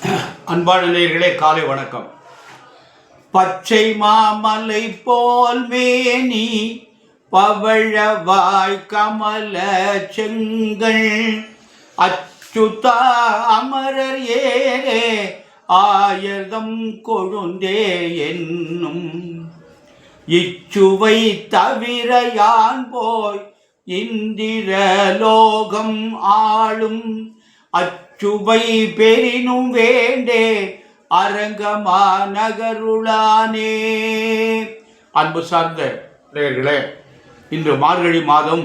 அன்பான நேயர்களே, காலை வணக்கம். பச்சை மாமலை போல் மேனி பவழவாய் கமல செங்கல் அச்சுதா அமரர் ஏரே ஆயர்தம் கொழுந்தே என்னும் இச்சுவை தவிர யான் போய் இந்திர லோகம் ஆளும் அச்சுவை பெரினும் வேண்டே அரங்கமா நகருளானே. அன்பு சார்ந்த நேயர்களே, இன்று மார்கழி மாதம்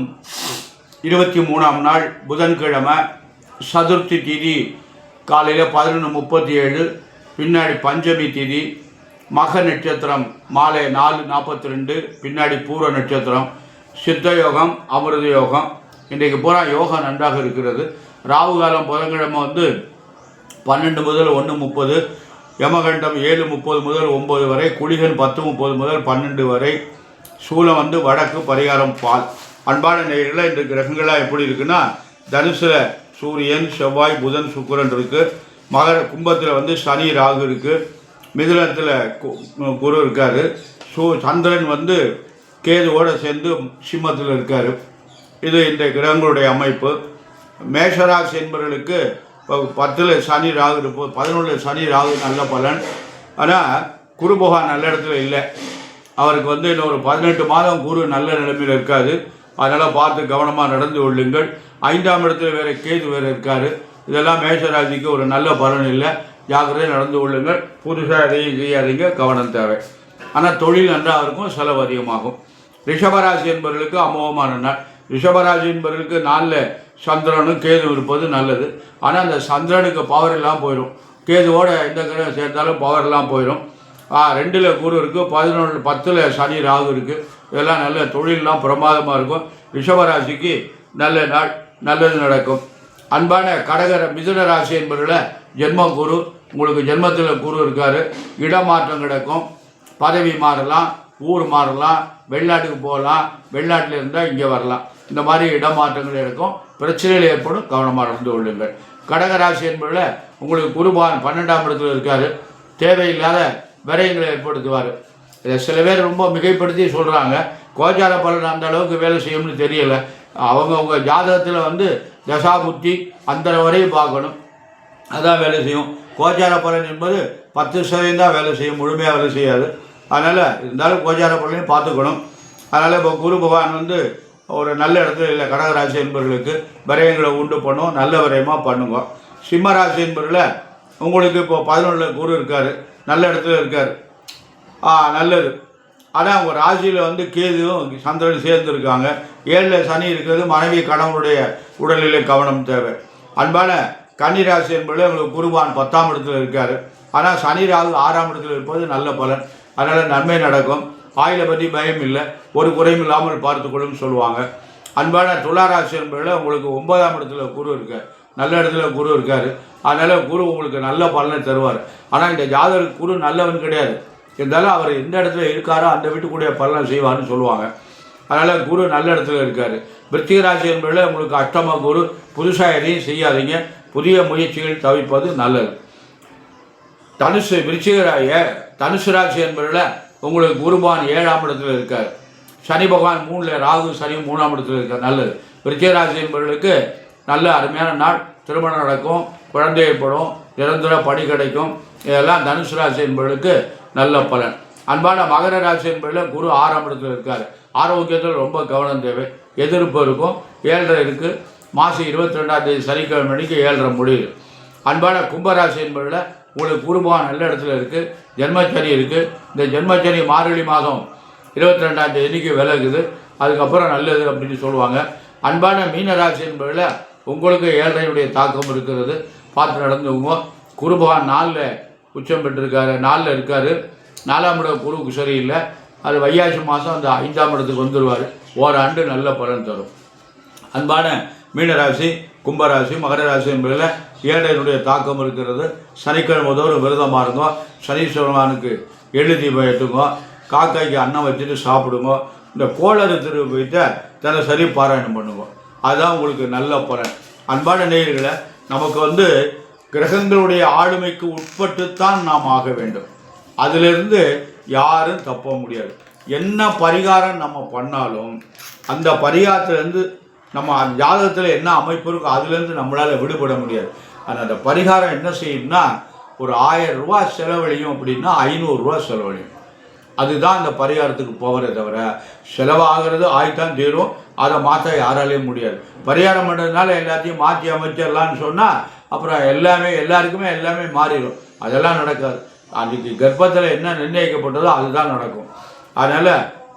23ஆம் நாள் புதன்கிழமை, சதுர்த்தி திதி காலையில் 11:37, பின்னாடி பஞ்சமி திதி, மக நட்சத்திரம் மாலை 4:42, பின்னாடி பூர நட்சத்திரம், சித்த யோகம், அமிர்த யோகம். இன்றைக்கு பூரா யோகம் நன்றாக இருக்கிறது. ராகு காலம் புதன்கிழமை 12 முதல் 1:30, யமகண்டம் 7:30 முதல் 9 வரை, குளிகன் 10:30 முதல் 12 வரை, சூலம் வடக்கு, பரிகாரம் பால். அன்பான நேயர்களே, இந்த கிரகங்களாக எப்படி இருக்குன்னா, தனுசுல சூரியன், செவ்வாய், புதன், சுக்கிரன் இருக்கு. மகர கும்பத்தில் சனி ராகு இருக்கு. மிதுனத்தில் குரு இருக்காரு. சந்திரன் கேதுவோடு சேர்ந்து சிம்மத்தில் இருக்கார். இது இந்த கிரகங்களுடைய அமைப்பு. மேஷராசி என்பவர்களுக்கு 10 சனி ராகு இருப்போம், 11 சனி ராகு நல்ல பலன். ஆனால் குரு பகவான் நல்ல இடத்துல இல்லை. அவருக்கு இன்னொரு 18 மாதம் குரு நல்ல நிலைமையில் இருக்காது. அதனால் பார்த்து கவனமாக நடந்து கொள்ளுங்கள். 5ஆம் இடத்துல வேறு கேது வேறு இருக்கார். இதெல்லாம் மேஷராசிக்கு ஒரு நல்ல பலன் இல்லை. ஜாக்கிரதையாக நடந்து கொள்ளுங்கள். புதுசாக எதையும் செய்யாதீங்க, கவனம் தேவை. ஆனால் தொழில் நன்றாக இருக்கும், செலவு அதிகமாகும். ரிஷபராசி என்பவர்களுக்கு அமோகமான நாள். ரிஷபராசி என்பவர்களுக்கு 4 சந்திரனும் கேது இருப்பது நல்லது. ஆனால் அந்த சந்திரனுக்கு பவர் எல்லாம் போயிடும். கேதுவோட எந்த கிரகம் சேர்த்தாலும் பவர் எல்லாம் போயிடும். 2 குரு இருக்குது, 10 சனி ராகு இருக்குது. இதெல்லாம் நல்ல தொழிலெலாம் பிரமாதமாக இருக்கும். ரிஷபராசிக்கு நல்ல நாள், நல்லது நடக்கும். அன்பான மிதுன ராசி என்பவர்களை ஜென்ம குரு, உங்களுக்கு ஜென்மத்தில் குரு இருக்கார். இடமாற்றம் கிடைக்கும், பதவி மாறலாம், ஊர் மாறலாம், வெளிநாட்டுக்கு போகலாம், வெளிநாட்டில் இருந்தால் இங்கே வரலாம். இந்த மாதிரி இடமாற்றங்கள் இருக்கும். பிரச்சனைகள் ஏற்படும், கவனமாக நடந்து கொள்ளுங்கள். கடகராசி என்பதில் உங்களுக்கு குருபான் 12ஆம் இடத்துல இருக்கார். தேவையில்லாத விரயங்களை ஏற்படுத்துவார். இதை சில பேர் ரொம்ப மிகைப்படுத்தி சொல்கிறாங்க. கோச்சார பலன் அந்த அளவுக்கு வேலை செய்யும்னு தெரியலை. அவங்கவுங்க ஜாதகத்தில் தசாபுத்தி அந்த வரையும் பார்க்கணும், அதான் வேலை செய்யும். கோச்சார பலன் என்பது 10% தான் வேலை செய்யும், முழுமையாக வேலை செய்யாது. அதனால் இருந்தாலும் கோச்சார பலனையும் பார்த்துக்கணும். அதனால் இப்போ குரு பகவான் ஒரு நல்ல இடத்துல இல்லை. கடகராசி என்பவர்களுக்கு விரயங்களை உண்டு பண்ணும், நல்ல விரயமாக பண்ணுங்க. சிம்மராசி என்பவர்களில் உங்களுக்கு இப்போ 11 குரு இருக்கார், நல்ல இடத்துல இருக்கார், நல்லது. ஆனால் உங்கள் ராசியில் கேதுவும் சந்திரன் சேர்ந்துருக்காங்க. 7 சனி இருக்கிறது. மனைவி கணவனுடைய உடல்நிலை கவனம் தேவை. அன்பான கன்னிராசி என்பதில் உங்களுக்கு குருபான் 10ஆம் இடத்துல இருக்கார். ஆனால் சனி ராகு 6ஆம் இடத்துல இருப்பது நல்ல பலன். அதனால் நன்மை நடக்கும். ஆயிலை பற்றி பயம் இல்லை, ஒரு குறையும் இல்லாமல் பார்த்துக்கொள்ளும் சொல்லுவாங்க. அன்பான துளாராசி என்பதில் உங்களுக்கு 9ஆம் இடத்துல குரு இருக்கார், நல்ல இடத்துல குரு இருக்கார். அதனால் குரு உங்களுக்கு நல்ல பலனை தருவார். ஆனால் இந்த ஜாதகருக்கு குரு நல்லவன் கிடையாது. இருந்தாலும் அவர் எந்த இடத்துல இருக்காரோ அந்த வீட்டுக்குடைய பலனை செய்வார்னு சொல்லுவாங்க. அதனால் குரு நல்ல இடத்துல இருக்கார். விருச்சிக ராசி என்பதில் உங்களுக்கு அஷ்டம குரு. புதுசாக எதையும் செய்யாதீங்க, புதிய முயற்சிகள் தவிர்ப்பது நல்லது. தனுசு ராசி என்பதில் உங்களுக்கு குருபான் 7ஆம் இடத்துல இருக்கார். சனி பகவான் 3 ராகு சனி 3ஆம் இடத்துல இருக்கார், நல்லது. விருச்சிக ராசி என்பவர்களுக்கு நல்ல அருமையான நாள். திருமணம் நடக்கும், குழந்தை ஏற்படும், நிரந்தர பணி கிடைக்கும். இதெல்லாம் தனுசு ராசி என்பவர்களுக்கு நல்ல பலன். அன்பான மகர ராசி என்பதில் குரு 6ஆம் இடத்துல இருக்கார். ஆரோக்கியத்தில் ரொம்ப கவனம் தேவை. எதிர்ப்பு இருக்கும், 7.5 இருக்குது. மாதம் 22ஆம் தேதி சனிக்கிழமை அன்னைக்கு 7.5 முடியுது. அன்பான கும்பராசி என்பதில் உங்களுக்கு குருபகவான் நல்ல இடத்துல இருக்குது, ஜென்மச்சனி இருக்குது. இந்த ஜென்மச்சனி மார்கழி மாதம் 22ஆம் தேதிக்கு விலகுது. அதுக்கப்புறம் நல்லது அப்படின்னு சொல்லுவாங்க. அன்பான மீனராசி என்பதில் உங்களுக்கு 7.5 தாக்கம் இருக்கிறது, பார்த்து நடந்துக்குங்க. குருபகவான் 4 உச்சம் பெற்றிருக்காரு, 4 இருக்கார். 4ஆம் இடம் குருவுக்கு சரியில்லை. அது வைகாசி மாதம் அந்த 5ஆம் இடத்துக்கு வந்துடுவார். ஓராண்டு நல்ல பலன் தரும். அன்பான மீனராசி, கும்பராசி, மகர ராசி என்பதில் 7.5 தாக்கம் இருக்கிறது. சனிக்கிழமை தோறும் விரதமாக இருங்க. சனீஸ்வரனுக்கு எழுதி ஏற்றுங்க. காக்காய்க்கு அன்னம் வச்சுட்டு சாப்பிடுங்க. இந்த கோளறு திருவிழா தினசரி பாராயணம் பண்ணுங்க. அதுதான் உங்களுக்கு நல்ல பலன். அன்பான நேயர்களை, நமக்கு கிரகங்களுடைய ஆளுமைக்கு உட்பட்டுத்தான் நாம் ஆக வேண்டும். அதிலிருந்து யாரும் தப்ப முடியாது. என்ன பரிகாரம் நம்ம பண்ணாலும் அந்த பரிகாரத்திலேருந்து நம்ம ஜாதகத்தில் என்ன அமைப்பு இருக்கோ அதுலேருந்து நம்மளால் விடுபட முடியாது. ஆனால் அந்த பரிகாரம் என்ன செய்யும்னா, ஒரு 1000 ரூபா செலவழியும் அப்படின்னா 500 ரூபா செலவழியும். அதுதான் அந்த பரிகாரத்துக்கு போகிறத தவிர செலவாகிறது ஆய்தான் தீரும். அதை மாற்ற யாராலையும் முடியாது. பரிகாரம் பண்ணுறதுனால எல்லாத்தையும் மாற்றி அமைச்சிடலான்னு சொன்னால் அப்புறம் எல்லாருக்குமே எல்லாமே மாறிடும். அதெல்லாம் நடக்காது. அன்றைக்கி கர்ப்பத்தில் என்ன நிர்ணயிக்கப்பட்டதோ அதுதான் நடக்கும். அதனால்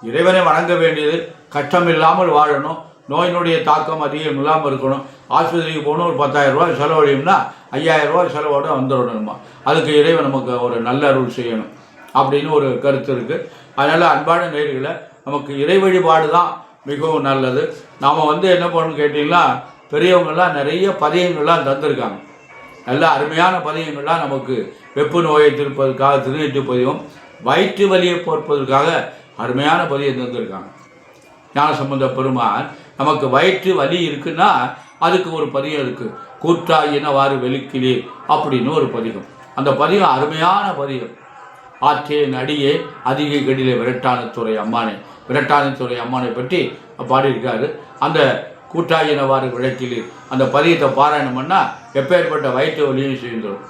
இறைவனை வணங்க வேண்டியது, கஷ்டம் இல்லாமல் வாழணும், நோயினுடைய தாக்கம் அதிகம் இல்லாமல் இருக்கணும். ஆஸ்பத்திரிக்கு போகணும், ஒரு 10,000 ரூபாய் செலவழியும்னா 5,000 ரூபாய் செலவோடு வந்துடணுமா. அதுக்கு இறைவன் நமக்கு ஒரு நல்ல அருள் செய்யணும் அப்படின்னு ஒரு கருத்து இருக்குது. அதனால் அன்பான நேயர்களே, நமக்கு இறை வழிபாடு தான் மிகவும் நல்லது. நாம் என்ன பண்ணணும் கேட்டிங்கன்னா, பெரியவங்கள்லாம் நிறைய பதியங்கள்லாம் தந்திருக்காங்க. நல்ல அருமையான பதியங்கள்லாம் நமக்கு வெப்பு நோயை தீர்ப்பதற்காக திருநீட்டு பதியம், வயிற்று வலியை போற்பதற்காக அருமையான பதியம் தந்திருக்காங்க. ஞானசம்பந்த பெருமான் நமக்கு வயிற்று வலி இருக்குன்னா அதுக்கு ஒரு பதியம் இருக்குது. கூற்றாயினவாறு வெளிக்கிலே அப்படின்னு ஒரு பதிகம். அந்த பதிகம் அருமையான பதிகம். ஆற்றேன் அடியே அதிக கடிலே விரட்டானத்துறை அம்மானை, விரட்டானத்துறை அம்மானை பற்றி பாடியிருக்காரு. அந்த கூட்டாயினவாறு விளக்கிலே அந்த பதியத்தை பாராயணம் பண்ணால் எப்பேற்பட்ட வயிற்று வலியும் சேர்ந்துடும்.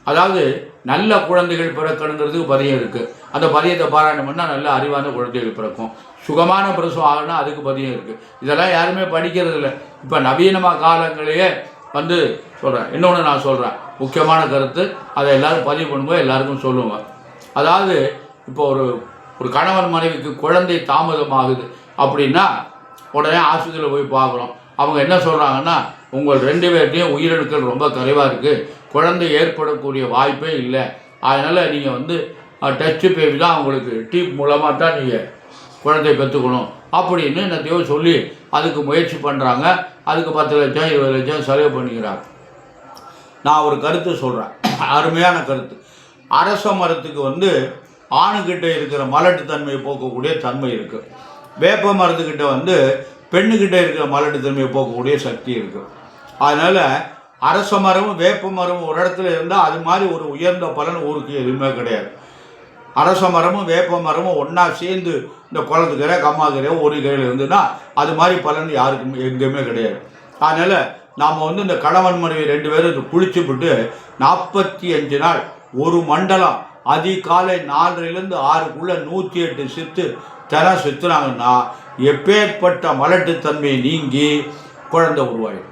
அதாவது நல்ல குழந்தைகள் பிறக்கணுங்கிறதுக்கு பதியம் இருக்குது. அந்த பதியத்தை பாராயணம் பண்ணால் நல்ல அறிவான குழந்தைகள் பிறக்கும். சுகமான பிரசவம் ஆகணும்னா அதுக்கு பதியம் இருக்குது. இதெல்லாம் யாருமே படிக்கிறது இல்லை. இப்போ நவீனமாக காலங்களையே சொல்கிறேன். இன்னொன்று நான் சொல்கிறேன், முக்கியமான கருத்து, அதை எல்லோரும் பதிவு பண்ணும்போது எல்லாருக்கும் சொல்லுவாங்க. அதாவது இப்போ ஒரு கணவன் மனைவிக்கு குழந்தை தாமதமாகுது அப்படின்னா உடனே ஆஸ்பத்திரியில் போய் பார்க்குறோம். அவங்க என்ன சொல்கிறாங்கன்னா, உங்கள் 2 பேர்ட்டையும் உயிரணுக்கள் ரொம்ப குறைவாக இருக்குது, குழந்தை ஏற்படக்கூடிய வாய்ப்பே இல்லை, அதனால் நீங்கள் டெஸ்ட் பேபி தான் உங்களுக்கு டீப் மூலமாக தான் நீங்கள் குழந்தை பெற்றுக்கணும் அப்படின்னு என்னத்தையோ சொல்லி அதுக்கு முயற்சி பண்ணுறாங்க. அதுக்கு 10 லட்சம் 20 லட்சம் செலவு பண்ணிக்கிறாங்க. நான் ஒரு கருத்து சொல்கிறேன், அருமையான கருத்து. அரச மரத்துக்கு ஆணுக்கிட்ட இருக்கிற மலட்டுத்தன்மையை போக்கக்கூடிய தன்மை இருக்குது. வேப்ப மரத்துக்கிட்ட பெண்ணுக்கிட்ட இருக்கிற மலட்டுத்தன்மையை போக்கக்கூடிய சக்தி இருக்குது. அதனால் அரச மரமும் வேப்ப மரமும் ஒரு இடத்துல இருந்தால் அது மாதிரி ஒரு உயர்ந்த பலன் ஊருக்கு எதுவுமே கிடையாது. அரச மரமும் வேப்ப மரமும் ஒன்றா சேர்ந்து இந்த குளத்துக்கரை கம்மாக்கரை ஒரு கையில் இருந்துன்னா அது மாதிரி பலன் யாருக்கும் எங்கேயுமே கிடையாது. அதனால் நாம் இந்த கணவன் மனைவி 2 பேரும் குளிச்சுவிட்டு 45 நாள் ஒரு மண்டலம் அதிகாலை 4லேருந்து 6க்குள்ளே 108 சித்து தினம் சுற்றுனாங்கன்னா எப்பேற்பட்ட மலட்டுத்தன்மையை நீங்கி குழந்தை உருவாயிடும்.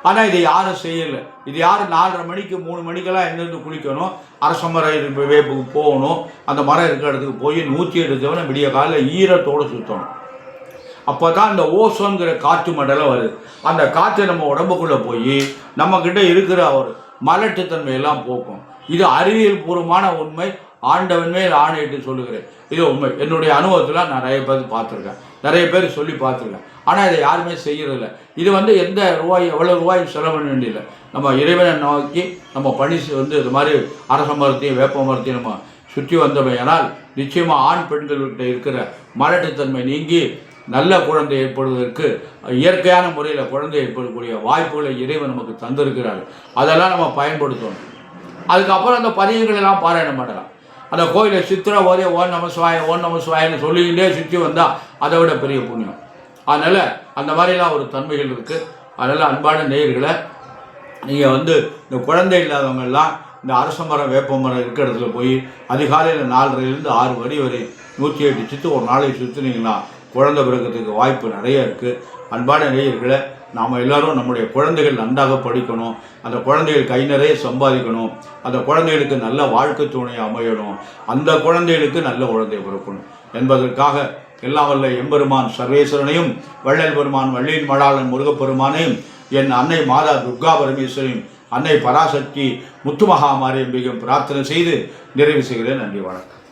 ஆனால் இதை யாரும் செய்யலை. இது யாரும் 4:30 மணிக்கு 3 மணிக்கெல்லாம் எங்கேருந்து குளிக்கணும், அரச மரம் வேப்புக்கு போகணும், அந்த மரம் இருக்கிற இடத்துக்கு போய் 108 தவணை விடிய காலையில் ஈரத்தோடு சுற்றணும். அப்போ தான் இந்த ஓசோன்கிற காற்று மண்டலம் வருது. அந்த காற்று நம்ம உடம்புக்குள்ளே போய் நம்மக்கிட்ட இருக்கிற ஒரு மலட்டுத்தன்மையெல்லாம் போக்கும். இது அறிவியல் பூர்வமான உண்மை. ஆண்டவன் மேல் ஆணையிட்டு சொல்லுகிறேன், இது உண்மை. என்னுடைய அனுபவத்தில் நிறைய பேர் பார்த்துருக்கேன், நிறைய பேர் சொல்லி பார்த்துருக்கேன். ஆனால் இதை யாருமே செய்கிறதில்லை. இது எந்த ரூபாய் எவ்வளோ ரூபாய் செலவு பண்ண வேண்டியதில்லை. நம்ம இறைவனை நோக்கி நம்ம பணி இது மாதிரி அரச மரத்தையும் வேப்ப மரத்தையும் நம்ம சுற்றி வந்தமையானால் நிச்சயமாக ஆண் பெண்கள்கிட்ட இருக்கிற மலட்டுத்தன்மை நீங்கி நல்ல குழந்தை ஏற்படுவதற்கு இயற்கையான முறையில் குழந்தை ஏற்படக்கூடிய வாய்ப்புகளை இறைவன் நமக்கு தந்திருக்கிறார். அதெல்லாம் நம்ம பயன்படுத்தணும். அதுக்கப்புறம் அந்த பதியங்கள் எல்லாம் பாராயணம் பண்ணலாம். அந்த கோயிலை சித்திரை ஓதே ஓம் நம சிவாயன்னு சொல்லிக்கிட்டே சுற்றி வந்தால் அதை விட பெரிய புண்ணியம். அதனால் அந்த மாதிரிலாம் ஒரு தன்மைகள் இருக்குது. அதனால் அன்பான நேயர்களை, நீங்கள் இந்த குழந்தை இல்லாதவங்கெல்லாம் இந்த அரச மரம் வேப்ப மரம் இருக்கிற இடத்துல போய் அதிகாலையில் 4லேருந்து 6 மணி வரை 108 சித்து ஒரு நாளைக்கு சுற்றினீங்கன்னா குழந்தை பிறக்கிறதுக்கு வாய்ப்பு நிறைய இருக்குது. அன்பான நேயர்களை, நாம் எல்லோரும் நம்முடைய குழந்தைகள் நன்றாக படிக்கணும், அந்த குழந்தைகள் கை நிறைய சம்பாதிக்கணும், அந்த குழந்தைகளுக்கு நல்ல வாழ்க்கை துணை அமையணும், அந்த குழந்தைகளுக்கு நல்ல குழந்தை பிறக்கணும் என்பதற்காக எல்லாம் வல்ல எம்பெருமான் சர்வேஸ்வரனையும் வள்ளல் பெருமான் வள்ளியின் மடாளன் முருகப்பெருமானையும் என் அன்னை மாதா துர்கா பரமேஸ்வரியும் அன்னை பராசக்தி முத்துமகாமாரி பிரார்த்தனை செய்து நிறைவு செய்கிறேன். நன்றி, வணக்கம்.